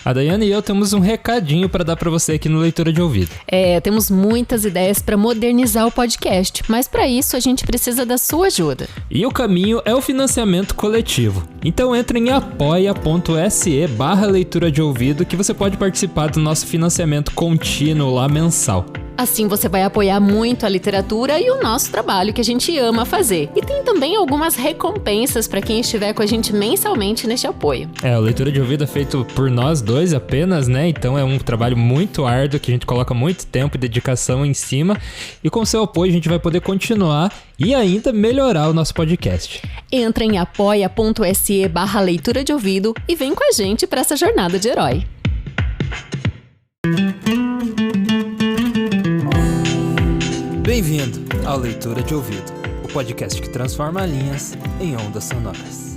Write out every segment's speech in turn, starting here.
A Daiane e eu temos um recadinho para dar para você aqui no Leitura de Ouvido. Temos muitas ideias para modernizar o podcast, mas para isso a gente precisa da sua ajuda. E o caminho é o financiamento coletivo. Então entre em apoia.se/leitura de ouvido que você pode participar do nosso financiamento contínuo lá mensal. Assim você vai apoiar muito a literatura e o nosso trabalho que a gente ama fazer. E tem também algumas recompensas para quem estiver com a gente mensalmente neste apoio. O Leitura de Ouvido é feito por nós dois apenas, né? Então é um trabalho muito árduo que a gente coloca muito tempo e dedicação em cima. E com seu apoio a gente vai poder continuar e ainda melhorar o nosso podcast. Entra em apoia.se/leitura de ouvido e vem com a gente para essa jornada de herói. Bem-vindo ao Leitura de Ouvido, o podcast que transforma linhas em ondas sonoras.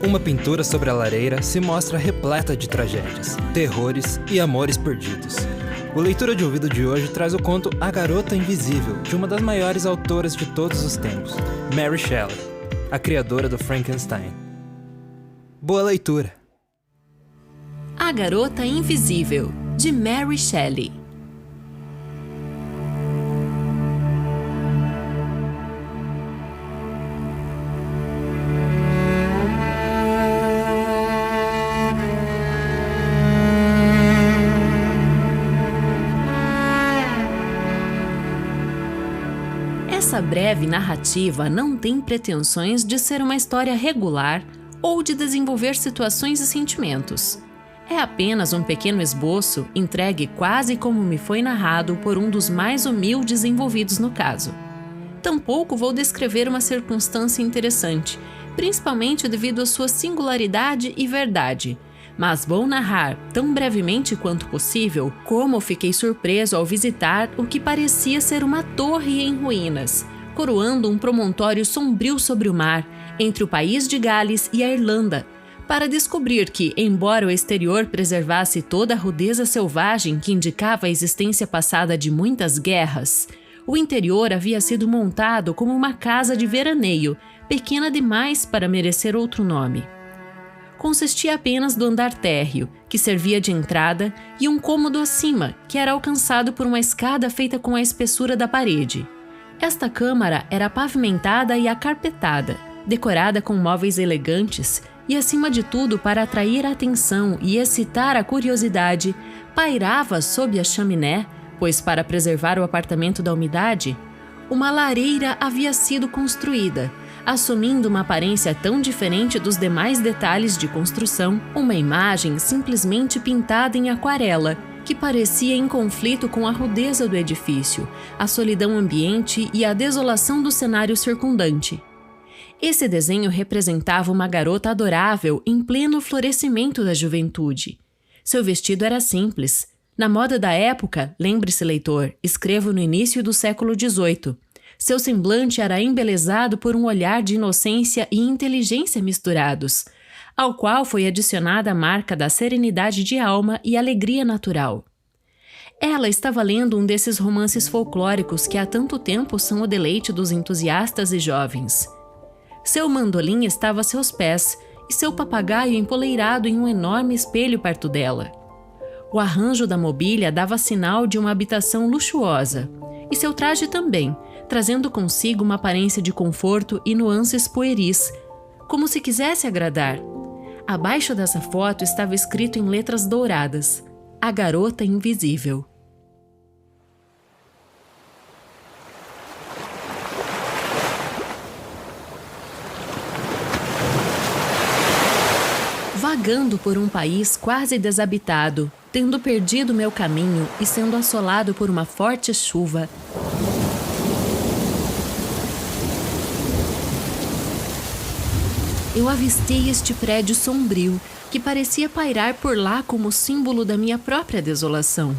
Uma pintura sobre a lareira se mostra repleta de tragédias, terrores e amores perdidos. O Leitura de Ouvido de hoje traz o conto A Garota Invisível, de uma das maiores autoras de todos os tempos, Mary Shelley, a criadora do Frankenstein. Boa leitura! A Garota Invisível, de Mary Shelley. Essa breve narrativa não tem pretensões de ser uma história regular ou de desenvolver situações e sentimentos. É apenas um pequeno esboço entregue quase como me foi narrado por um dos mais humildes envolvidos no caso. Tampouco vou descrever uma circunstância interessante, principalmente devido à sua singularidade e verdade, mas vou narrar, tão brevemente quanto possível, como fiquei surpreso ao visitar o que parecia ser uma torre em ruínas, coroando um promontório sombrio sobre o mar, entre o país de Gales e a Irlanda, para descobrir que, embora o exterior preservasse toda a rudeza selvagem que indicava a existência passada de muitas guerras, o interior havia sido montado como uma casa de veraneio, pequena demais para merecer outro nome. Consistia apenas do andar térreo, que servia de entrada, e um cômodo acima, que era alcançado por uma escada feita com a espessura da parede. Esta câmara era pavimentada e acarpetada, decorada com móveis elegantes, e acima de tudo, para atrair a atenção e excitar a curiosidade, pairava sob a chaminé, pois para preservar o apartamento da umidade, uma lareira havia sido construída, assumindo uma aparência tão diferente dos demais detalhes de construção, uma imagem simplesmente pintada em aquarela, que parecia em conflito com a rudeza do edifício, a solidão ambiente e a desolação do cenário circundante. Esse desenho representava uma garota adorável em pleno florescimento da juventude. Seu vestido era simples. Na moda da época, lembre-se, leitor, escrevo no início do século XVIII, seu semblante era embelezado por um olhar de inocência e inteligência misturados, ao qual foi adicionada a marca da serenidade de alma e alegria natural. Ela estava lendo um desses romances folclóricos que há tanto tempo são o deleite dos entusiastas e jovens. Seu mandolim estava a seus pés e seu papagaio empoleirado em um enorme espelho perto dela. O arranjo da mobília dava sinal de uma habitação luxuosa, e seu traje também, trazendo consigo uma aparência de conforto e nuances pueris, como se quisesse agradar. Abaixo dessa foto estava escrito em letras douradas: A Garota Invisível. Vagando por um país quase desabitado, tendo perdido meu caminho e sendo assolado por uma forte chuva, eu avistei este prédio sombrio que parecia pairar por lá como símbolo da minha própria desolação.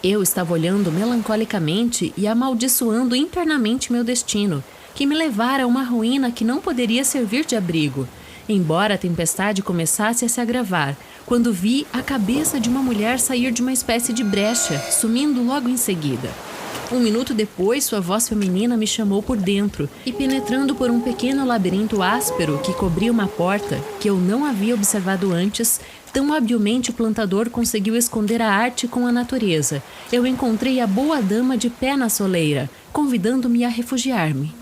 Eu estava olhando melancolicamente e amaldiçoando internamente meu destino, que me levara a uma ruína que não poderia servir de abrigo, embora a tempestade começasse a se agravar, quando vi a cabeça de uma mulher sair de uma espécie de brecha, sumindo logo em seguida. Um minuto depois, sua voz feminina me chamou por dentro e, penetrando por um pequeno labirinto áspero que cobria uma porta que eu não havia observado antes, Tão habilmente o plantador conseguiu esconder a arte com a natureza. Eu encontrei a boa dama de pé na soleira, convidando-me a refugiar-me.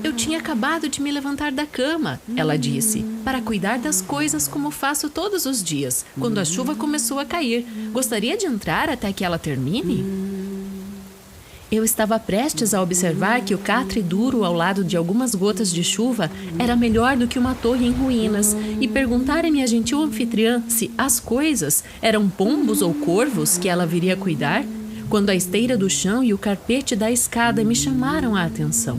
Eu tinha acabado de me levantar da cama, ela disse, para cuidar das coisas como faço todos os dias, quando a chuva começou a cair. Gostaria de entrar até que ela termine? Eu estava prestes a observar que o catre duro ao lado de algumas gotas de chuva era melhor do que uma torre em ruínas e perguntar à minha gentil anfitriã se as coisas eram pombos ou corvos que ela viria cuidar, quando a esteira do chão e o carpete da escada me chamaram a atenção.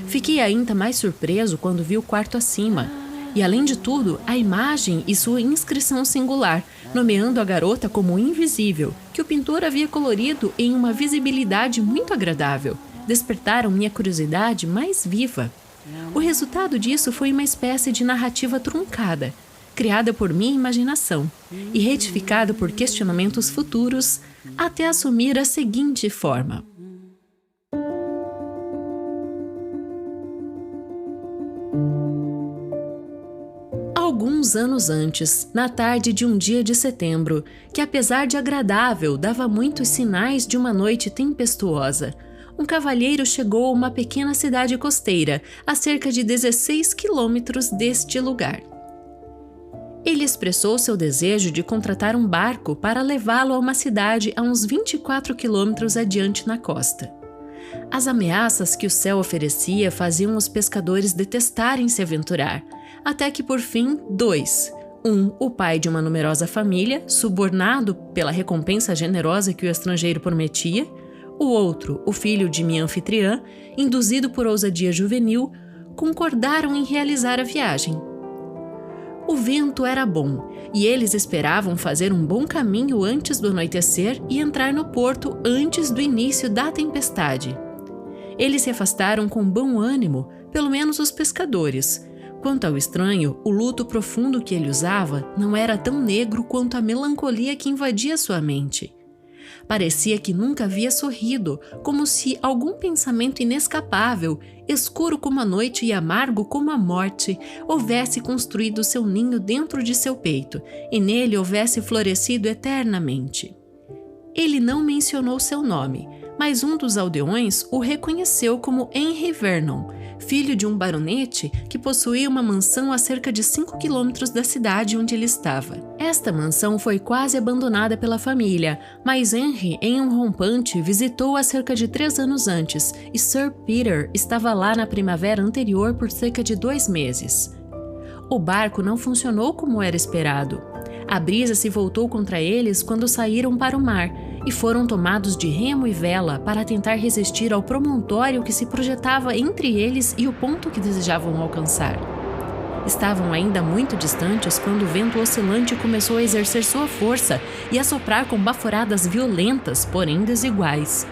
Fiquei ainda mais surpreso quando vi o quarto acima. E, além de tudo, a imagem e sua inscrição singular, nomeando a garota como invisível, que o pintor havia colorido em uma visibilidade muito agradável, despertaram minha curiosidade mais viva. O resultado disso foi uma espécie de narrativa truncada, criada por minha imaginação e retificada por questionamentos futuros, até assumir a seguinte forma. Alguns anos antes, na tarde de um dia de setembro, que apesar de agradável, dava muitos sinais de uma noite tempestuosa, um cavalheiro chegou a uma pequena cidade costeira, a cerca de 16 quilômetros deste lugar. Ele expressou seu desejo de contratar um barco para levá-lo a uma cidade a uns 24 quilômetros adiante na costa. As ameaças que o céu oferecia faziam os pescadores detestarem se aventurar, até que por fim, dois. O pai de uma numerosa família, subornado pela recompensa generosa que o estrangeiro prometia. O outro, o filho de minha anfitriã, induzido por ousadia juvenil, concordaram em realizar a viagem. O vento era bom, e eles esperavam fazer um bom caminho antes do anoitecer e entrar no porto antes do início da tempestade. Eles se afastaram com bom ânimo, pelo menos os pescadores. Quanto ao estranho, o luto profundo que ele usava não era tão negro quanto a melancolia que invadia sua mente. Parecia que nunca havia sorrido, como se algum pensamento inescapável, escuro como a noite e amargo como a morte, houvesse construído seu ninho dentro de seu peito e nele houvesse florescido eternamente. Ele não mencionou seu nome, mas um dos aldeões o reconheceu como Henry Vernon, filho de um baronete que possuía uma mansão a cerca de 5 quilômetros da cidade onde ele estava. Esta mansão foi quase abandonada pela família, mas Henry, em um rompante, visitou-a cerca de 3 anos antes e Sir Peter estava lá na primavera anterior por cerca de 2 meses. O barco não funcionou como era esperado. A brisa se voltou contra eles quando saíram para o mar e foram tomados de remo e vela para tentar resistir ao promontório que se projetava entre eles e o ponto que desejavam alcançar. Estavam ainda muito distantes quando o vento oscilante começou a exercer sua força e a soprar com baforadas violentas, porém desiguais.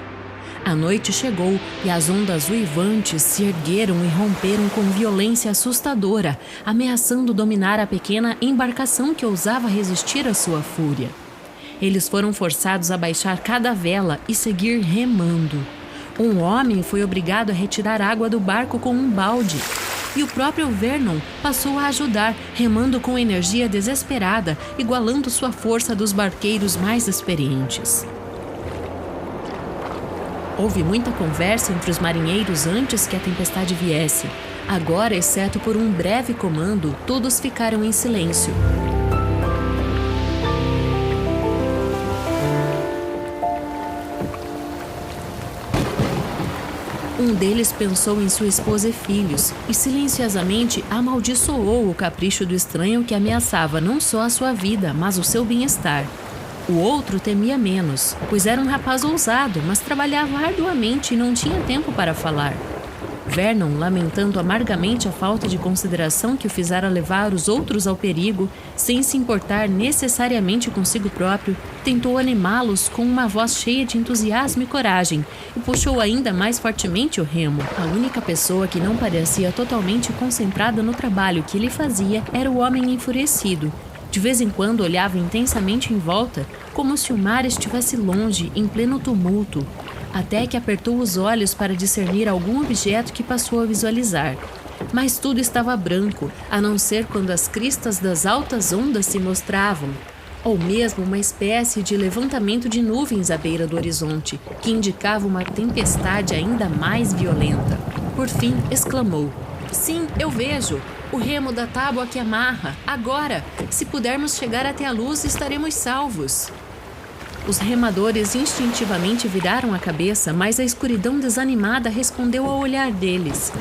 A noite chegou e as ondas uivantes se ergueram e romperam com violência assustadora, ameaçando dominar a pequena embarcação que ousava resistir à sua fúria. Eles foram forçados a baixar cada vela e seguir remando. Um homem foi obrigado a retirar água do barco com um balde, e o próprio Vernon passou a ajudar, remando com energia desesperada, igualando sua força dos barqueiros mais experientes. Houve muita conversa entre os marinheiros antes que a tempestade viesse. Agora, exceto por um breve comando, todos ficaram em silêncio. Um deles pensou em sua esposa e filhos e silenciosamente amaldiçoou o capricho do estranho que ameaçava não só a sua vida, mas o seu bem-estar. O outro temia menos, pois era um rapaz ousado, mas trabalhava arduamente e não tinha tempo para falar. Vernon, lamentando amargamente a falta de consideração que o fizera levar os outros ao perigo, sem se importar necessariamente consigo próprio, tentou animá-los com uma voz cheia de entusiasmo e coragem e puxou ainda mais fortemente o remo. A única pessoa que não parecia totalmente concentrada no trabalho que ele fazia era o homem enfurecido. De vez em quando olhava intensamente em volta, como se o mar estivesse longe, em pleno tumulto, até que apertou os olhos para discernir algum objeto que passou a visualizar. mas tudo estava branco, a não ser quando as cristas das altas ondas se mostravam, ou mesmo uma espécie de levantamento de nuvens à beira do horizonte, que indicava uma tempestade ainda mais violenta. Por fim, exclamou: "Sim, eu vejo! O remo da tábua que amarra! Agora! Se pudermos chegar até a luz, estaremos salvos!" Os remadores instintivamente viraram a cabeça, mas a escuridão desanimada respondeu ao olhar deles.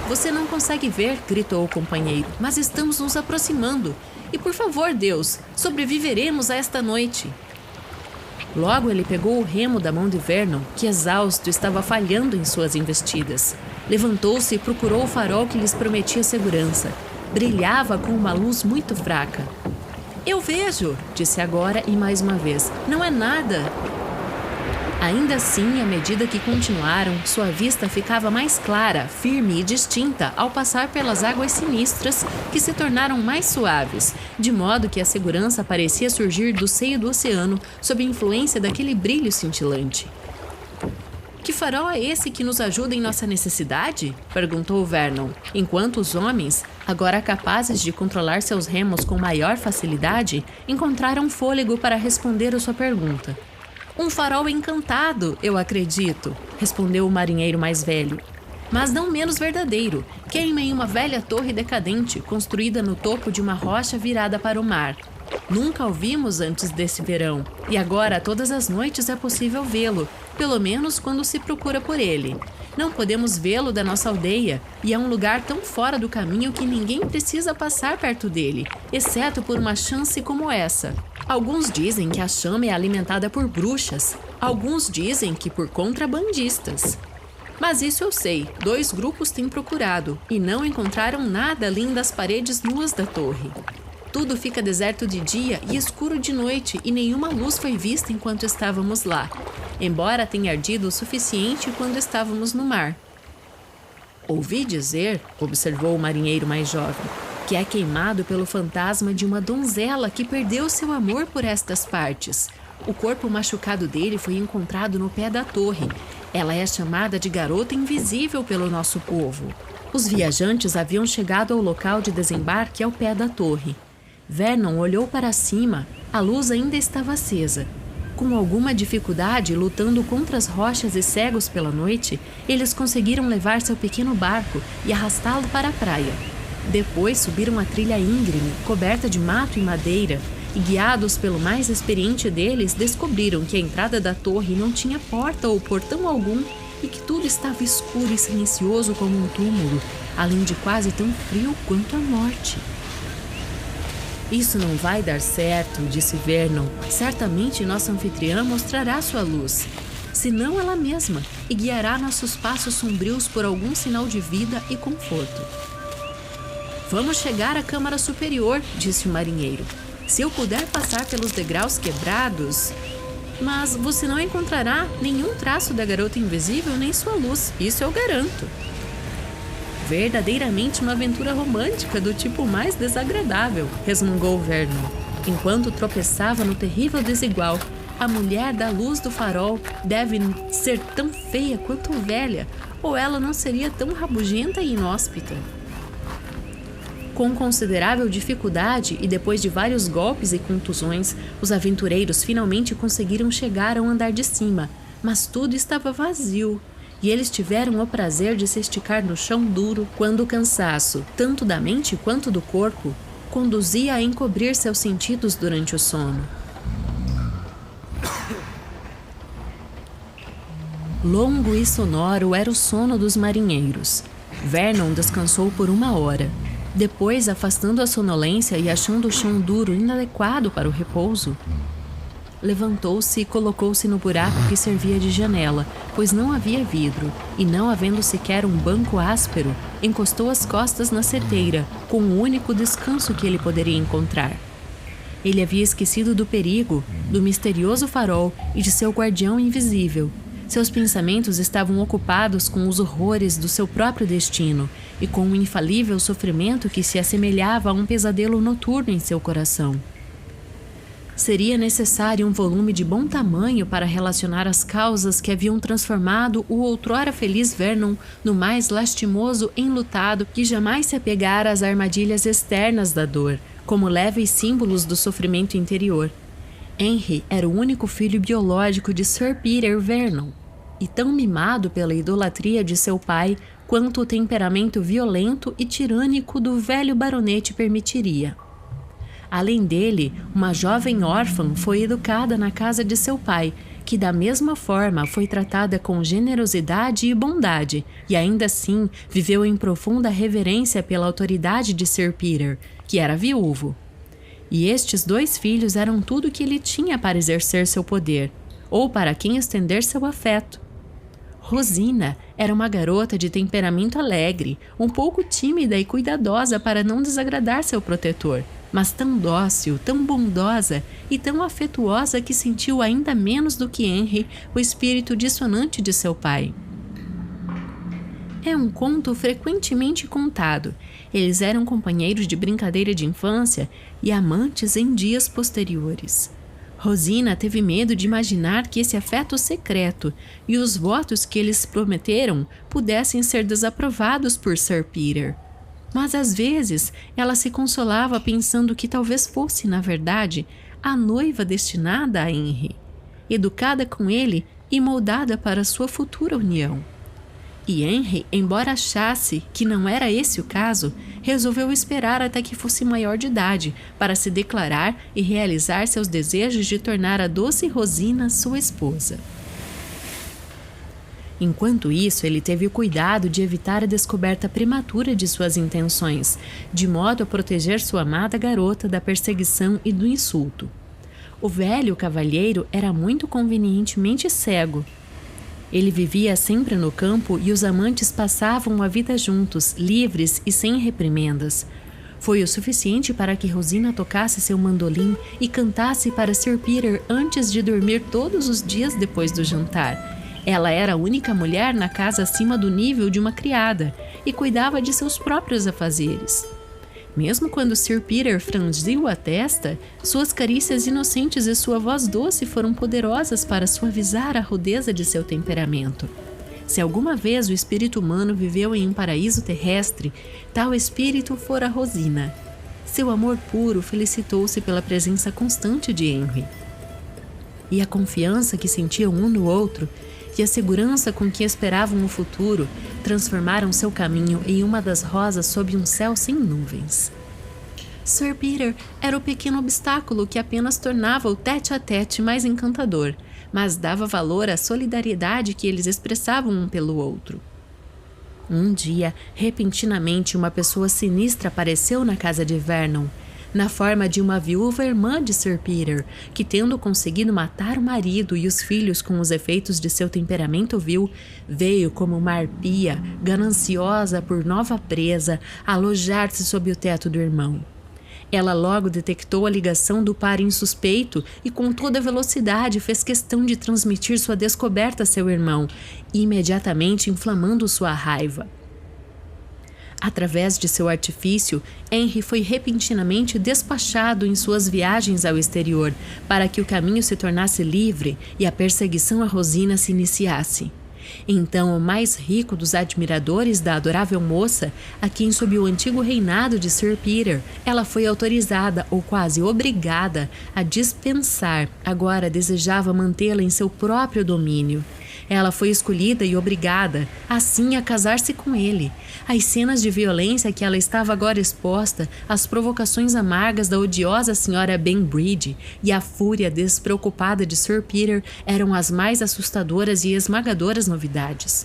"Você não consegue ver", gritou o companheiro, "mas estamos nos aproximando. E por favor, Deus, sobreviveremos a esta noite." Logo ele pegou o remo da mão de Vernon, que exausto estava falhando em suas investidas. Levantou-se e procurou o farol que lhes prometia segurança. Brilhava com uma luz muito fraca. "Eu vejo", disse agora e mais uma vez. "Não é nada." Ainda assim, à medida que continuaram, sua vista ficava mais clara, firme e distinta ao passar pelas águas sinistras, que se tornaram mais suaves, de modo que a segurança parecia surgir do seio do oceano sob a influência daquele brilho cintilante. "Que farol é esse que nos ajuda em nossa necessidade?" perguntou Vernon, enquanto os homens, agora capazes de controlar seus remos com maior facilidade, encontraram fôlego para responder a sua pergunta. "Um farol encantado, eu acredito", respondeu o marinheiro mais velho. "Mas não menos verdadeiro. Queima em uma velha torre decadente, construída no topo de uma rocha virada para o mar. Nunca o vimos antes desse verão, e agora todas as noites é possível vê-lo, pelo menos quando se procura por ele. Não podemos vê-lo da nossa aldeia, e é um lugar tão fora do caminho que ninguém precisa passar perto dele, exceto por uma chance como essa. Alguns dizem que a chama é alimentada por bruxas, alguns dizem que por contrabandistas. Mas isso eu sei, 2 grupos têm procurado e não encontraram nada além das paredes nuas da torre. Tudo fica deserto de dia e escuro de noite e nenhuma luz foi vista enquanto estávamos lá, embora tenha ardido o suficiente quando estávamos no mar." "Ouvi dizer", observou o marinheiro mais jovem, "que é queimado pelo fantasma de uma donzela que perdeu seu amor por estas partes. O corpo machucado dele foi encontrado no pé da torre. Ela é chamada de Garota Invisível pelo nosso povo." Os viajantes haviam chegado ao local de desembarque ao pé da torre. Vernon olhou para cima, a luz ainda estava acesa. Com alguma dificuldade, lutando contra as rochas e cegos pela noite, eles conseguiram levar seu pequeno barco e arrastá-lo para a praia. Depois subiram a trilha íngreme, coberta de mato e madeira, e guiados pelo mais experiente deles, descobriram que a entrada da torre não tinha porta ou portão algum e que tudo estava escuro e silencioso como um túmulo, além de quase tão frio quanto a morte. "Isso não vai dar certo", disse Vernon. "Certamente nossa anfitriã mostrará sua luz, se não ela mesma, e guiará nossos passos sombrios por algum sinal de vida e conforto." "Vamos chegar à câmara superior", disse o marinheiro. "Se eu puder passar pelos degraus quebrados..." "Mas você não encontrará nenhum traço da Garota Invisível nem sua luz, isso eu garanto." "Verdadeiramente uma aventura romântica do tipo mais desagradável", resmungou Vernon, enquanto tropeçava no terrível desigual. "A mulher da luz do farol deve ser tão feia quanto velha, ou ela não seria tão rabugenta e inóspita." Com considerável dificuldade e depois de vários golpes e contusões, os aventureiros finalmente conseguiram chegar ao andar de cima, mas tudo estava vazio. E eles tiveram o prazer de se esticar no chão duro quando o cansaço, tanto da mente quanto do corpo, conduzia a encobrir seus sentidos durante o sono. Longo e sonoro era o sono dos marinheiros. Vernon descansou por 1 hora. Depois, afastando a sonolência e achando o chão duro inadequado para o repouso, levantou-se e colocou-se no buraco que servia de janela, pois não havia vidro, e não havendo sequer um banco áspero, encostou as costas na seteira, com o único descanso que ele poderia encontrar. Ele havia esquecido do perigo, do misterioso farol e de seu guardião invisível. Seus pensamentos estavam ocupados com os horrores do seu próprio destino e com o infalível sofrimento que se assemelhava a um pesadelo noturno em seu coração. Seria necessário um volume de bom tamanho para relacionar as causas que haviam transformado o outrora feliz Vernon no mais lastimoso enlutado que jamais se apegara às armadilhas externas da dor, como leves símbolos do sofrimento interior. Henry era o único filho biológico de Sir Peter Vernon, e tão mimado pela idolatria de seu pai quanto o temperamento violento e tirânico do velho baronete permitiria. Além dele, uma jovem órfã foi educada na casa de seu pai, que da mesma forma foi tratada com generosidade e bondade, e ainda assim viveu em profunda reverência pela autoridade de Sir Peter, que era viúvo. E estes 2 filhos eram tudo o que ele tinha para exercer seu poder, ou para quem estender seu afeto. Rosina era uma garota de temperamento alegre, um pouco tímida e cuidadosa para não desagradar seu protetor, mas tão dócil, tão bondosa e tão afetuosa que sentiu ainda menos do que Henry o espírito dissonante de seu pai. É um conto frequentemente contado. Eles eram companheiros de brincadeira de infância e amantes em dias posteriores. Rosina teve medo de imaginar que esse afeto secreto e os votos que eles prometeram pudessem ser desaprovados por Sir Peter. Mas às vezes ela se consolava pensando que talvez fosse, na verdade, a noiva destinada a Henry, educada com ele e moldada para sua futura união. E Henry, embora achasse que não era esse o caso, resolveu esperar até que fosse maior de idade para se declarar e realizar seus desejos de tornar a doce Rosina sua esposa. Enquanto isso, ele teve o cuidado de evitar a descoberta prematura de suas intenções, de modo a proteger sua amada garota da perseguição e do insulto. O velho cavalheiro era muito convenientemente cego. Ele vivia sempre no campo e os amantes passavam a vida juntos, livres e sem reprimendas. Foi o suficiente para que Rosina tocasse seu mandolim e cantasse para Sir Peter antes de dormir todos os dias depois do jantar. Ela era a única mulher na casa acima do nível de uma criada e cuidava de seus próprios afazeres. Mesmo quando Sir Peter franziu a testa, suas carícias inocentes e sua voz doce foram poderosas para suavizar a rudeza de seu temperamento. Se alguma vez o espírito humano viveu em um paraíso terrestre, tal espírito fora Rosina. Seu amor puro felicitou-se pela presença constante de Henry. E a confiança que sentiam um no outro e a segurança com que esperavam o futuro transformaram seu caminho em uma das rosas sob um céu sem nuvens. Sir Peter era o pequeno obstáculo que apenas tornava o tete-a-tete mais encantador, mas dava valor à solidariedade que eles expressavam um pelo outro. Um dia, repentinamente, uma pessoa sinistra apareceu na casa de Vernon, na forma de uma viúva irmã de Sir Peter, que, tendo conseguido matar o marido e os filhos com os efeitos de seu temperamento vil, veio como uma arpia, gananciosa por nova presa, alojar-se sob o teto do irmão. Ela logo detectou a ligação do par insuspeito e com toda velocidade fez questão de transmitir sua descoberta a seu irmão, imediatamente inflamando sua raiva. Através de seu artifício, Henry foi repentinamente despachado em suas viagens ao exterior, para que o caminho se tornasse livre e a perseguição a Rosina se iniciasse. Então, o mais rico dos admiradores da adorável moça, a quem sob o antigo reinado de Sir Peter, ela foi autorizada ou quase obrigada a dispensar, agora desejava mantê-la em seu próprio domínio. Ela foi escolhida e obrigada, assim, a casar-se com ele. As cenas de violência que ela estava agora exposta, as provocações amargas da odiosa senhora Banbridge e a fúria despreocupada de Sir Peter eram as mais assustadoras e esmagadoras novidades.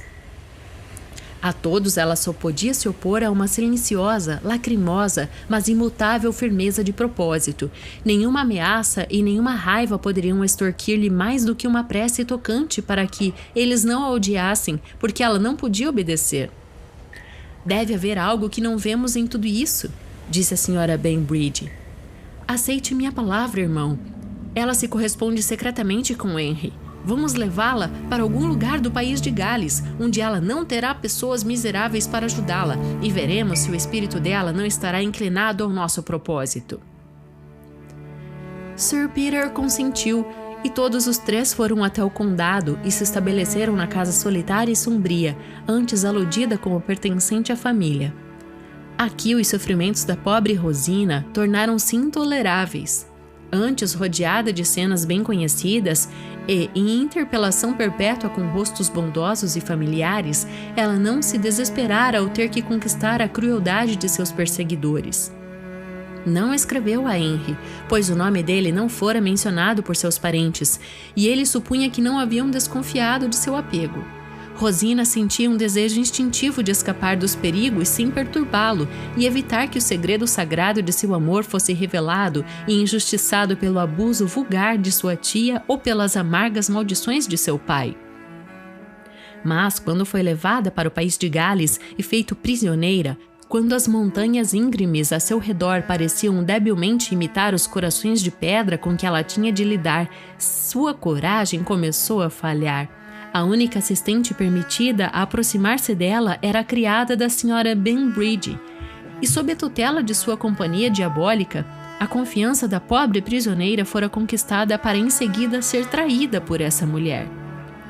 A todos ela só podia se opor a uma silenciosa, lacrimosa, mas imutável firmeza de propósito. Nenhuma ameaça e nenhuma raiva poderiam extorquir-lhe mais do que uma prece tocante para que eles não a odiassem, porque ela não podia obedecer. Deve haver algo que não vemos em tudo isso, disse a senhora Banbridge. Aceite minha palavra, irmão. Ela se corresponde secretamente com Henry. Vamos levá-la para algum lugar do país de Gales, onde ela não terá pessoas miseráveis para ajudá-la, e veremos se o espírito dela não estará inclinado ao nosso propósito. Sir Peter consentiu, e todos os três foram até o condado e se estabeleceram na casa solitária e sombria, antes aludida como pertencente à família. Aqui os sofrimentos da pobre Rosina tornaram-se intoleráveis. Antes rodeada de cenas bem conhecidas e em interpelação perpétua com rostos bondosos e familiares, ela não se desesperara ao ter que conquistar a crueldade de seus perseguidores. Não escreveu a Henry, pois o nome dele não fora mencionado por seus parentes, e ele supunha que não haviam desconfiado de seu apego. Rosina sentia um desejo instintivo de escapar dos perigos sem perturbá-lo e evitar que o segredo sagrado de seu amor fosse revelado e injustiçado pelo abuso vulgar de sua tia ou pelas amargas maldições de seu pai. Mas, quando foi levada para o país de Gales e feita prisioneira, quando as montanhas íngremes a seu redor pareciam debilmente imitar os corações de pedra com que ela tinha de lidar, sua coragem começou a falhar. A única assistente permitida a aproximar-se dela era a criada da Sra. Banbridge, e sob a tutela de sua companhia diabólica, a confiança da pobre prisioneira fora conquistada para em seguida ser traída por essa mulher.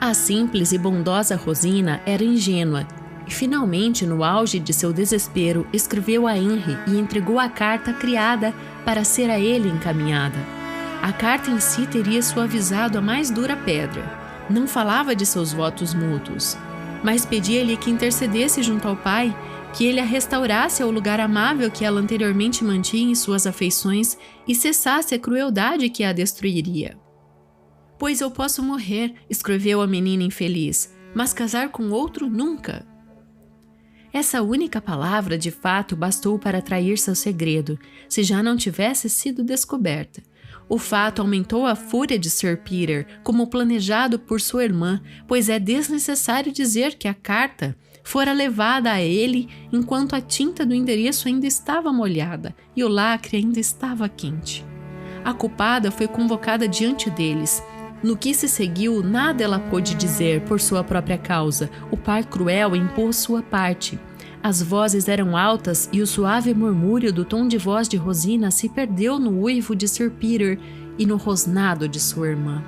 A simples e bondosa Rosina era ingênua, e finalmente, no auge de seu desespero, escreveu a Henry e entregou a carta criada para ser a ele encaminhada. A carta em si teria suavizado a mais dura pedra. Não falava de seus votos mútuos, mas pedia-lhe que intercedesse junto ao pai, que ele a restaurasse ao lugar amável que ela anteriormente mantinha em suas afeições e cessasse a crueldade que a destruiria. "Pois eu posso morrer", escreveu a menina infeliz, "mas casar com outro nunca." Essa única palavra, de fato, bastou para trair seu segredo, se já não tivesse sido descoberta. O fato aumentou a fúria de Sir Peter, como planejado por sua irmã, pois é desnecessário dizer que a carta fora levada a ele enquanto a tinta do endereço ainda estava molhada e o lacre ainda estava quente. A culpada foi convocada diante deles. No que se seguiu, nada ela pôde dizer por sua própria causa. O par cruel impôs sua parte. As vozes eram altas e o suave murmúrio do tom de voz de Rosina se perdeu no uivo de Sir Peter e no rosnado de sua irmã.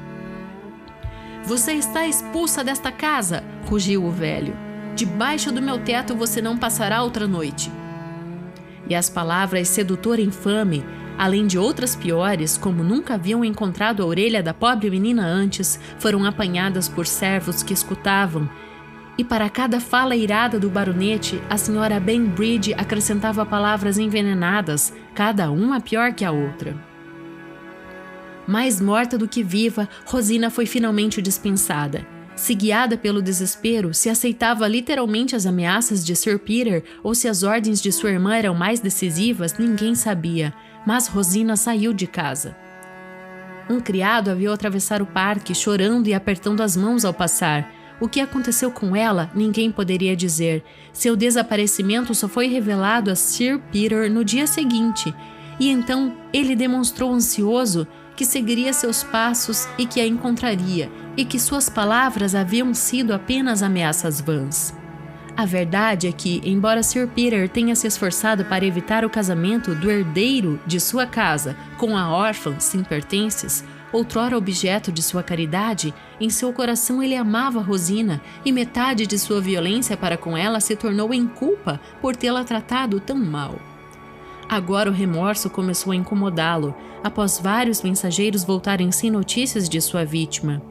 "Você está expulsa desta casa", rugiu o velho. "Debaixo do meu teto você não passará outra noite." E as palavras sedutora e infame, além de outras piores, como nunca haviam encontrado a orelha da pobre menina antes, foram apanhadas por servos que escutavam, e para cada fala irada do baronete, a Sra. Banbridge acrescentava palavras envenenadas, cada uma pior que a outra. Mais morta do que viva, Rosina foi finalmente dispensada. Se guiada pelo desespero, se aceitava literalmente as ameaças de Sir Peter ou se as ordens de sua irmã eram mais decisivas, ninguém sabia, mas Rosina saiu de casa. Um criado a viu atravessar o parque, chorando e apertando as mãos ao passar. O que aconteceu com ela, ninguém poderia dizer. Seu desaparecimento só foi revelado a Sir Peter no dia seguinte, e então ele demonstrou ansioso que seguiria seus passos e que a encontraria, e que suas palavras haviam sido apenas ameaças vãs. A verdade é que, embora Sir Peter tenha se esforçado para evitar o casamento do herdeiro de sua casa com a órfã sem pertences, outrora objeto de sua caridade, em seu coração ele amava Rosina e metade de sua violência para com ela se tornou em culpa por tê-la tratado tão mal. Agora o remorso começou a incomodá-lo, após vários mensageiros voltarem sem notícias de sua vítima.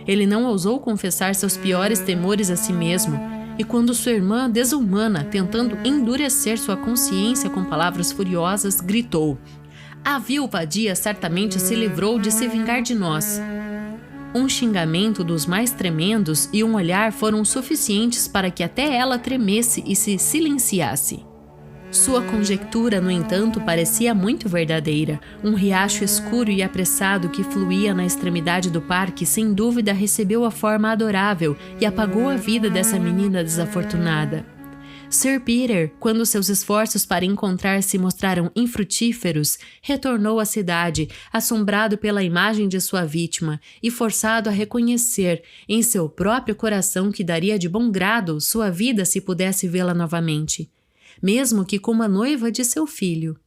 Ele não ousou confessar seus piores temores a si mesmo, e quando sua irmã, desumana, tentando endurecer sua consciência com palavras furiosas, gritou: "A vil vadia certamente se livrou de se vingar de nós." Um xingamento dos mais tremendos e um olhar foram suficientes para que até ela tremesse e se silenciasse. Sua conjectura, no entanto, parecia muito verdadeira. Um riacho escuro e apressado que fluía na extremidade do parque, sem dúvida recebeu a forma adorável e apagou a vida dessa menina desafortunada. Sir Peter, quando seus esforços para encontrar se mostraram infrutíferos, retornou à cidade, assombrado pela imagem de sua vítima e forçado a reconhecer em seu próprio coração que daria de bom grado sua vida se pudesse vê-la novamente, mesmo que como a noiva de seu filho.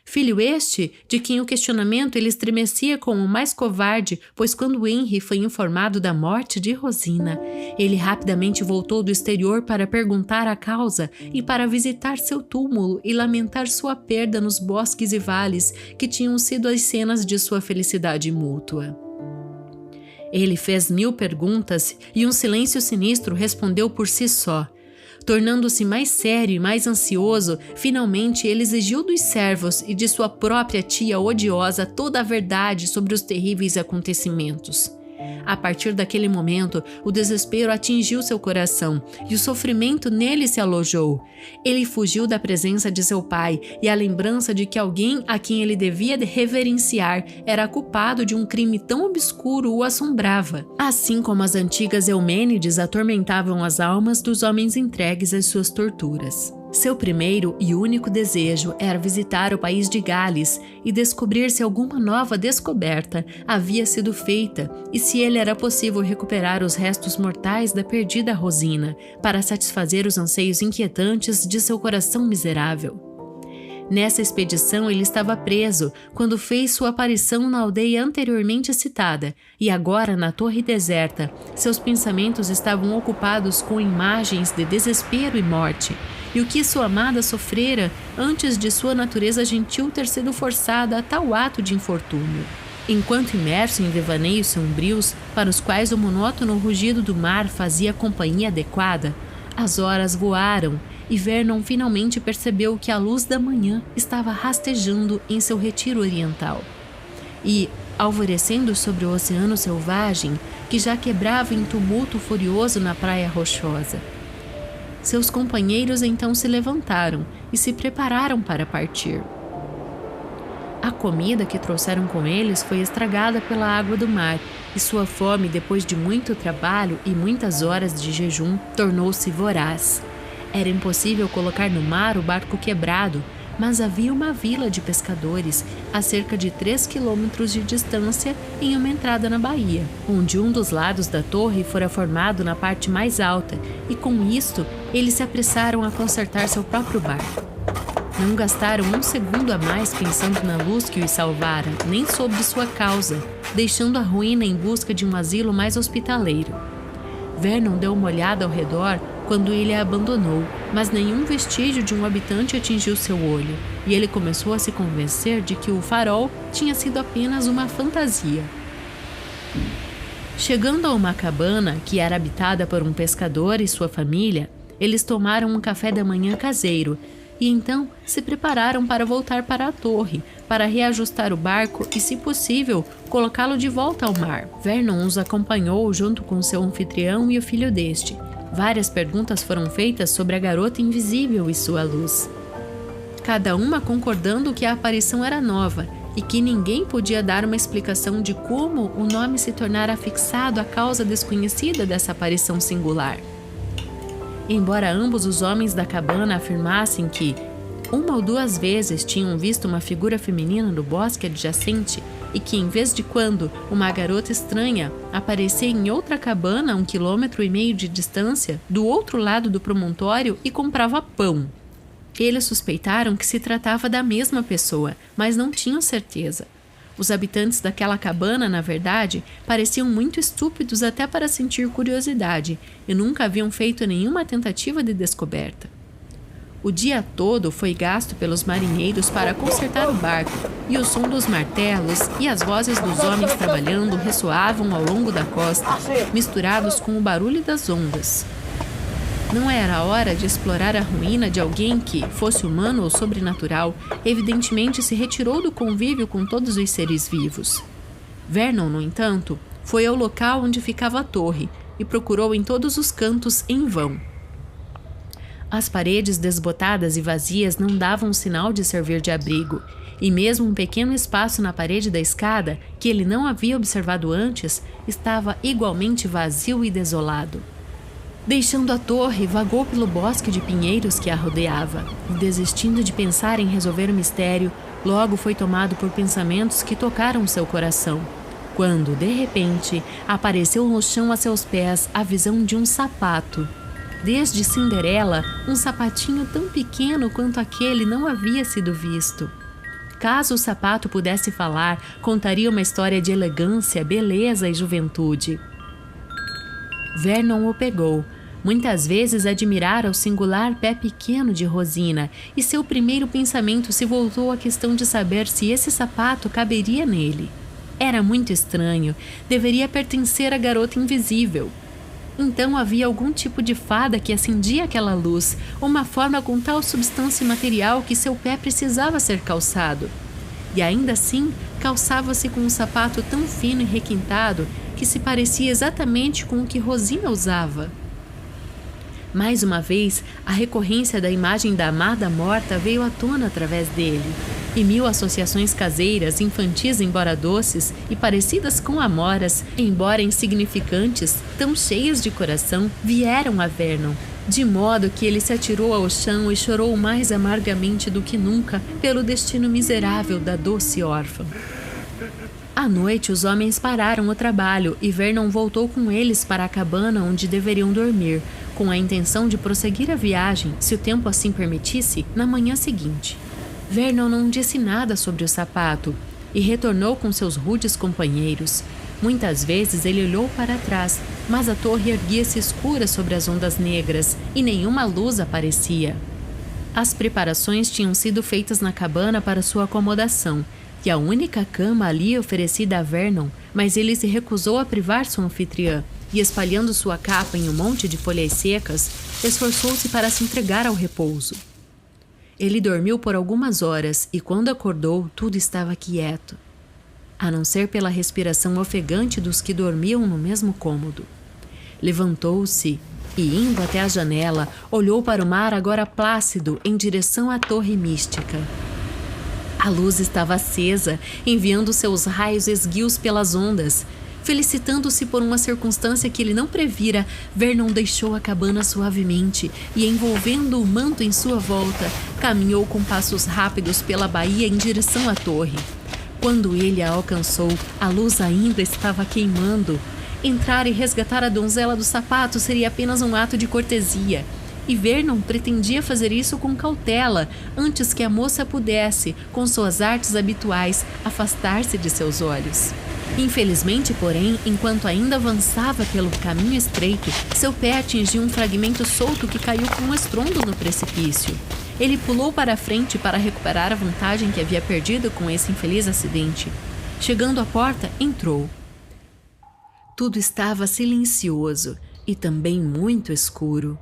Filho este, de quem o questionamento ele estremecia como o mais covarde, pois quando Henry foi informado da morte de Rosina, ele rapidamente voltou do exterior para perguntar a causa e para visitar seu túmulo e lamentar sua perda nos bosques e vales que tinham sido as cenas de sua felicidade mútua. Ele fez 1000 perguntas e um silêncio sinistro respondeu por si só. Tornando-se mais sério e mais ansioso, finalmente ele exigiu dos servos e de sua própria tia odiosa toda a verdade sobre os terríveis acontecimentos. A partir daquele momento, o desespero atingiu seu coração e o sofrimento nele se alojou. Ele fugiu da presença de seu pai e a lembrança de que alguém a quem ele devia reverenciar era culpado de um crime tão obscuro o assombrava, assim como as antigas Eumênides atormentavam as almas dos homens entregues às suas torturas. Seu primeiro e único desejo era visitar o país de Gales e descobrir se alguma nova descoberta havia sido feita e se ele era possível recuperar os restos mortais da perdida Rosina para satisfazer os anseios inquietantes de seu coração miserável. Nessa expedição ele estava preso quando fez sua aparição na aldeia anteriormente citada e agora na torre deserta seus pensamentos estavam ocupados com imagens de desespero e morte e o que sua amada sofrera antes de sua natureza gentil ter sido forçada a tal ato de infortúnio. Enquanto imerso em devaneios sombrios para os quais o monótono rugido do mar fazia companhia adequada, as horas voaram e Vernon finalmente percebeu que a luz da manhã estava rastejando em seu retiro oriental. E, alvorecendo sobre o oceano selvagem, que já quebrava em tumulto furioso na praia rochosa. Seus companheiros então se levantaram e se prepararam para partir. A comida que trouxeram com eles foi estragada pela água do mar e sua fome, depois de muito trabalho e muitas horas de jejum, tornou-se voraz. Era impossível colocar no mar o barco quebrado, mas havia uma vila de pescadores a cerca de 3 quilômetros de distância em uma entrada na baía, onde um dos lados da torre fora formado na parte mais alta e com isto eles se apressaram a consertar seu próprio barco. Não gastaram um segundo a mais pensando na luz que os salvara, nem sobre sua causa, deixando a ruína em busca de um asilo mais hospitaleiro. Vernon deu uma olhada ao redor quando ele a abandonou, mas nenhum vestígio de um habitante atingiu seu olho, e ele começou a se convencer de que o farol tinha sido apenas uma fantasia. Chegando a uma cabana que era habitada por um pescador e sua família, eles tomaram um café da manhã caseiro e então se prepararam para voltar para a torre, para reajustar o barco e, se possível, colocá-lo de volta ao mar. Vernon os acompanhou junto com seu anfitrião e o filho deste. Várias perguntas foram feitas sobre a garota invisível e sua luz, cada uma concordando que a aparição era nova e que ninguém podia dar uma explicação de como o nome se tornara fixado à causa desconhecida dessa aparição singular. Embora ambos os homens da cabana afirmassem que 1 ou 2 vezes tinham visto uma figura feminina no bosque adjacente e que, em vez de quando uma garota estranha aparecia em outra cabana a 1,5 km de distância, do outro lado do promontório e comprava pão. Eles suspeitaram que se tratava da mesma pessoa, mas não tinham certeza. Os habitantes daquela cabana, na verdade, pareciam muito estúpidos até para sentir curiosidade e nunca haviam feito nenhuma tentativa de descoberta. O dia todo foi gasto pelos marinheiros para consertar o barco, e o som dos martelos e as vozes dos homens trabalhando ressoavam ao longo da costa, misturados com o barulho das ondas. Não era a hora de explorar a ruína de alguém que, fosse humano ou sobrenatural, evidentemente se retirou do convívio com todos os seres vivos. Vernon, no entanto, foi ao local onde ficava a torre e procurou em todos os cantos em vão. As paredes desbotadas e vazias não davam sinal de servir de abrigo, e mesmo um pequeno espaço na parede da escada, que ele não havia observado antes, estava igualmente vazio e desolado. Deixando a torre, vagou pelo bosque de pinheiros que a rodeava, e desistindo de pensar em resolver o mistério, logo foi tomado por pensamentos que tocaram seu coração, quando, de repente, apareceu no chão a seus pés a visão de um sapato. Desde Cinderela, um sapatinho tão pequeno quanto aquele não havia sido visto. Caso o sapato pudesse falar, contaria uma história de elegância, beleza e juventude. Vernon o pegou. Muitas vezes admirara o singular pé pequeno de Rosina, e seu primeiro pensamento se voltou à questão de saber se esse sapato caberia nele. Era muito estranho, deveria pertencer à garota invisível. Então havia algum tipo de fada que acendia aquela luz, uma forma com tal substância material que seu pé precisava ser calçado. E ainda assim, calçava-se com um sapato tão fino e requintado que se parecia exatamente com o que Rosina usava. Mais uma vez, a recorrência da imagem da amada morta veio à tona através dele, e mil associações caseiras, infantis embora doces e parecidas com amoras, embora insignificantes, tão cheias de coração, vieram a Vernon, de modo que ele se atirou ao chão e chorou mais amargamente do que nunca pelo destino miserável da doce órfã. À noite, os homens pararam o trabalho e Vernon voltou com eles para a cabana onde deveriam dormir, com a intenção de prosseguir a viagem, se o tempo assim permitisse, na manhã seguinte. Vernon não disse nada sobre o sapato e retornou com seus rudes companheiros. Muitas vezes ele olhou para trás, mas a torre erguia-se escura sobre as ondas negras e nenhuma luz aparecia. As preparações tinham sido feitas na cabana para sua acomodação, e a única cama ali oferecida a Vernon, mas ele se recusou a privar sua anfitriã, e espalhando sua capa em um monte de folhas secas, esforçou-se para se entregar ao repouso. Ele dormiu por algumas horas e quando acordou, tudo estava quieto, a não ser pela respiração ofegante dos que dormiam no mesmo cômodo. Levantou-se e, indo até a janela, olhou para o mar agora plácido em direção à torre mística. A luz estava acesa, enviando seus raios esguios pelas ondas. Felicitando-se por uma circunstância que ele não previra, Vernon deixou a cabana suavemente e, envolvendo o manto em sua volta, caminhou com passos rápidos pela baía em direção à torre. Quando ele a alcançou, a luz ainda estava queimando. Entrar e resgatar a donzela do sapato seria apenas um ato de cortesia. E Vernon pretendia fazer isso com cautela, antes que a moça pudesse, com suas artes habituais, afastar-se de seus olhos. Infelizmente, porém, enquanto ainda avançava pelo caminho estreito, seu pé atingiu um fragmento solto que caiu com um estrondo no precipício. Ele pulou para a frente para recuperar a vantagem que havia perdido com esse infeliz acidente. Chegando à porta, entrou. Tudo estava silencioso e também muito escuro.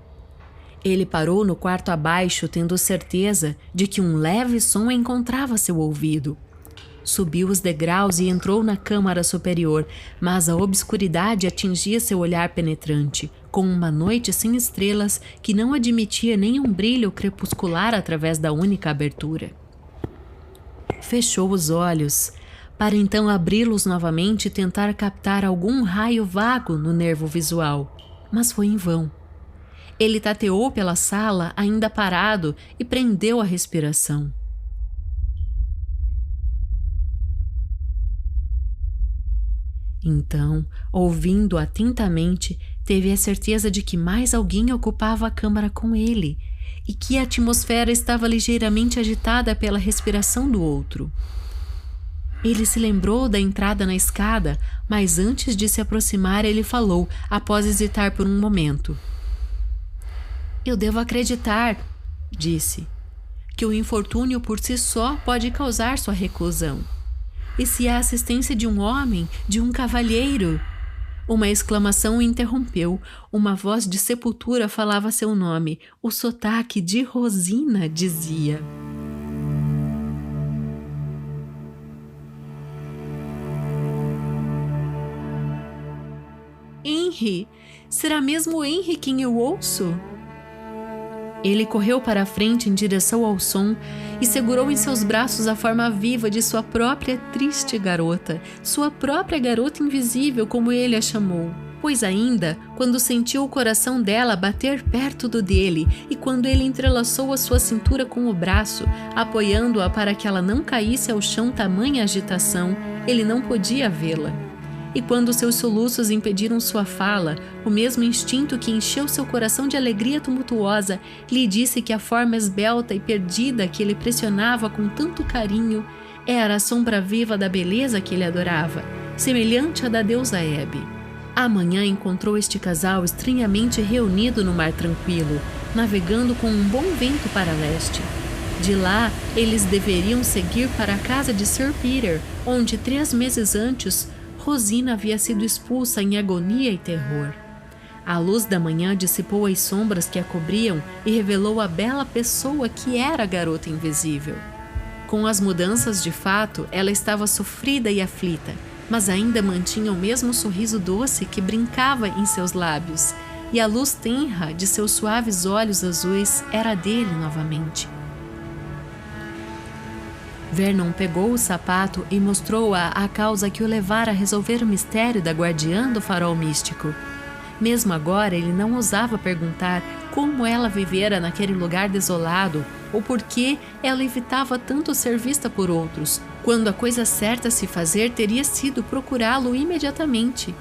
Ele parou no quarto abaixo, tendo certeza de que um leve som encontrava seu ouvido. Subiu os degraus e entrou na câmara superior, mas a obscuridade atingia seu olhar penetrante, com uma noite sem estrelas que não admitia nenhum brilho crepuscular através da única abertura. Fechou os olhos, para então abri-los novamente e tentar captar algum raio vago no nervo visual, mas foi em vão. Ele tateou pela sala, ainda parado, e prendeu a respiração. Então, ouvindo atentamente, teve a certeza de que mais alguém ocupava a câmara com ele e que a atmosfera estava ligeiramente agitada pela respiração do outro. Ele se lembrou da entrada na escada, mas antes de se aproximar, ele falou, após hesitar por um momento. Eu devo acreditar, disse, que o infortúnio por si só pode causar sua reclusão. E se a assistência de um homem, de um cavalheiro... Uma exclamação o interrompeu. Uma voz de sepultura falava seu nome. O sotaque de Rosina dizia... Henry! Será mesmo Henry quem eu ouço? Ele correu para a frente em direção ao som e segurou em seus braços a forma viva de sua própria triste garota, sua própria garota invisível, como ele a chamou. Pois ainda, quando sentiu o coração dela bater perto do dele e quando ele entrelaçou a sua cintura com o braço, apoiando-a para que ela não caísse ao chão tamanha agitação, ele não podia vê-la. E quando seus soluços impediram sua fala, o mesmo instinto que encheu seu coração de alegria tumultuosa lhe disse que a forma esbelta e perdida que ele pressionava com tanto carinho Era a sombra viva da beleza que ele adorava, semelhante à da deusa Hebe. Amanhã encontrou este casal estranhamente reunido no mar tranquilo, navegando com um bom vento para leste. De lá, eles deveriam seguir para a casa de Sir Peter, onde 3 meses antes, Rosina havia sido expulsa em agonia e terror. A luz da manhã dissipou as sombras que a cobriam e revelou a bela pessoa que era a garota invisível. Com as mudanças de fato, ela estava sofrida e aflita, mas ainda mantinha o mesmo sorriso doce que brincava em seus lábios, e a luz tenra de seus suaves olhos azuis era dele novamente. Vernon pegou o sapato e mostrou-a a causa que o levara a resolver o mistério da guardiã do farol místico. Mesmo agora, ele não ousava perguntar como ela vivera naquele lugar desolado ou por que ela evitava tanto ser vista por outros, quando a coisa certa a se fazer teria sido procurá-lo imediatamente.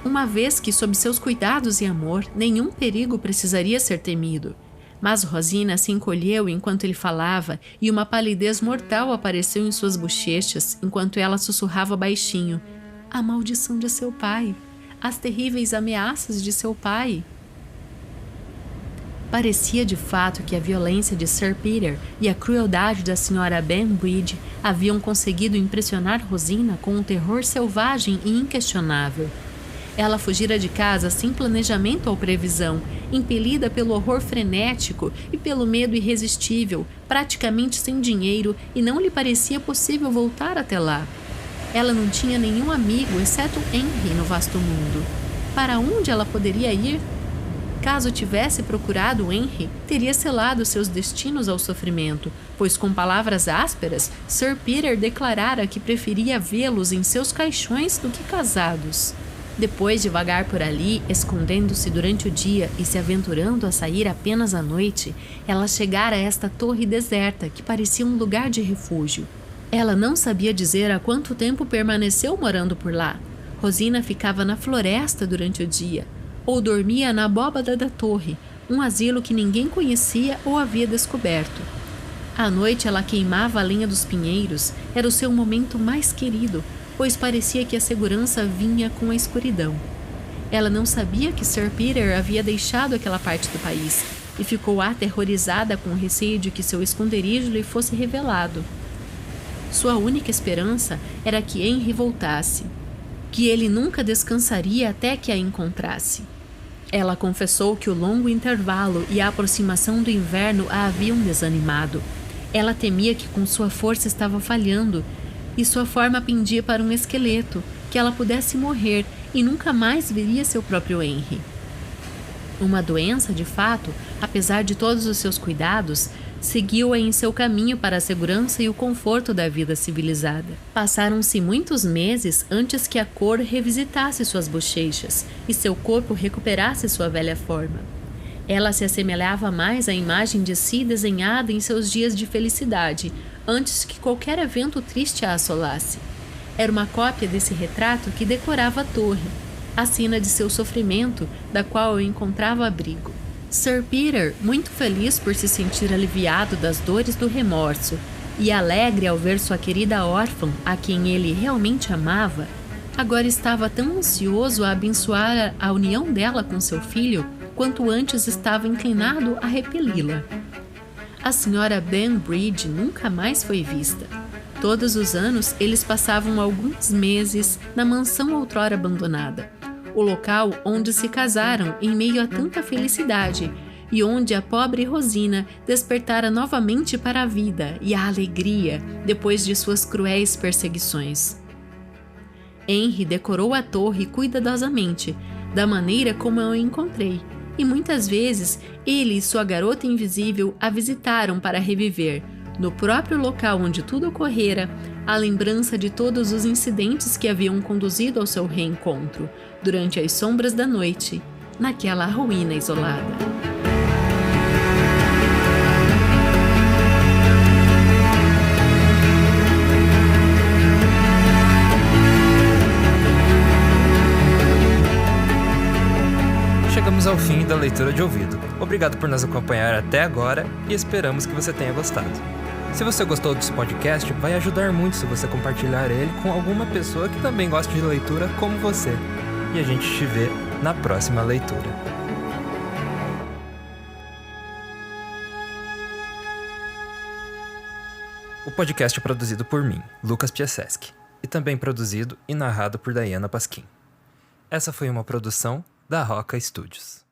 Uma vez que, sob seus cuidados e amor, nenhum perigo precisaria ser temido. Mas Rosina se encolheu enquanto ele falava e uma palidez mortal apareceu em suas bochechas enquanto ela sussurrava baixinho: "A maldição de seu pai, as terríveis ameaças de seu pai." Parecia de fato que a violência de Sir Peter e a crueldade da Sra. Banbridge haviam conseguido impressionar Rosina com um terror selvagem e inquestionável. Ela fugira de casa sem planejamento ou previsão, impelida pelo horror frenético e pelo medo irresistível, praticamente sem dinheiro, e não lhe parecia possível voltar até lá. Ela não tinha nenhum amigo, exceto Henry, no vasto mundo. Para onde ela poderia ir? Caso tivesse procurado Henry, teria selado seus destinos ao sofrimento, pois com palavras ásperas, Sir Peter declarara que preferia vê-los em seus caixões do que casados. Depois de vagar por ali, escondendo-se durante o dia e se aventurando a sair apenas à noite, ela chegara a esta torre deserta que parecia um lugar de refúgio. Ela não sabia dizer há quanto tempo permaneceu morando por lá. Rosina ficava na floresta durante o dia, ou dormia na abóbada da torre, um asilo que ninguém conhecia ou havia descoberto. À noite ela queimava a lenha dos pinheiros, era o seu momento mais querido, pois parecia que a segurança vinha com a escuridão. Ela não sabia que Sir Peter havia deixado aquela parte do país e ficou aterrorizada com o receio de que seu esconderijo lhe fosse revelado. Sua única esperança era que Henry voltasse, que ele nunca descansaria até que a encontrasse. Ela confessou que o longo intervalo e a aproximação do inverno a haviam desanimado. Ela temia que com sua força estava falhando, e sua forma pendia para um esqueleto, que ela pudesse morrer e nunca mais veria seu próprio Henry. Uma doença, de fato, apesar de todos os seus cuidados, seguiu-a em seu caminho para a segurança e o conforto da vida civilizada. Passaram-se muitos meses antes que a cor revisitasse suas bochechas e seu corpo recuperasse sua velha forma. Ela se assemelhava mais à imagem de si desenhada em seus dias de felicidade, antes que qualquer evento triste a assolasse. Era uma cópia desse retrato que decorava a torre, a sina de seu sofrimento, da qual eu encontrava abrigo. Sir Peter, muito feliz por se sentir aliviado das dores do remorso e alegre ao ver sua querida órfã, a quem ele realmente amava, agora estava tão ansioso a abençoar a união dela com seu filho, quanto antes estava inclinado a repeli-la. A Sra. Banbridge nunca mais foi vista. Todos os anos eles passavam alguns meses na mansão outrora abandonada, o local onde se casaram em meio a tanta felicidade e onde a pobre Rosina despertara novamente para a vida e a alegria depois de suas cruéis perseguições. Henry decorou a torre cuidadosamente, da maneira como eu a encontrei, e muitas vezes ele e sua garota invisível a visitaram para reviver, no próprio local onde tudo ocorrera, a lembrança de todos os incidentes que haviam conduzido ao seu reencontro, durante as sombras da noite, naquela ruína isolada. Chegamos ao fim da leitura de ouvido. Obrigado por nos acompanhar até agora e esperamos que você tenha gostado. Se você gostou desse podcast, vai ajudar muito se você compartilhar ele com alguma pessoa que também gosta de leitura como você. E a gente te vê na próxima leitura. O podcast é produzido por mim, Lucas Piasecki, e também produzido e narrado por Daiana Pasquim. Essa foi uma produção da Roca Studios.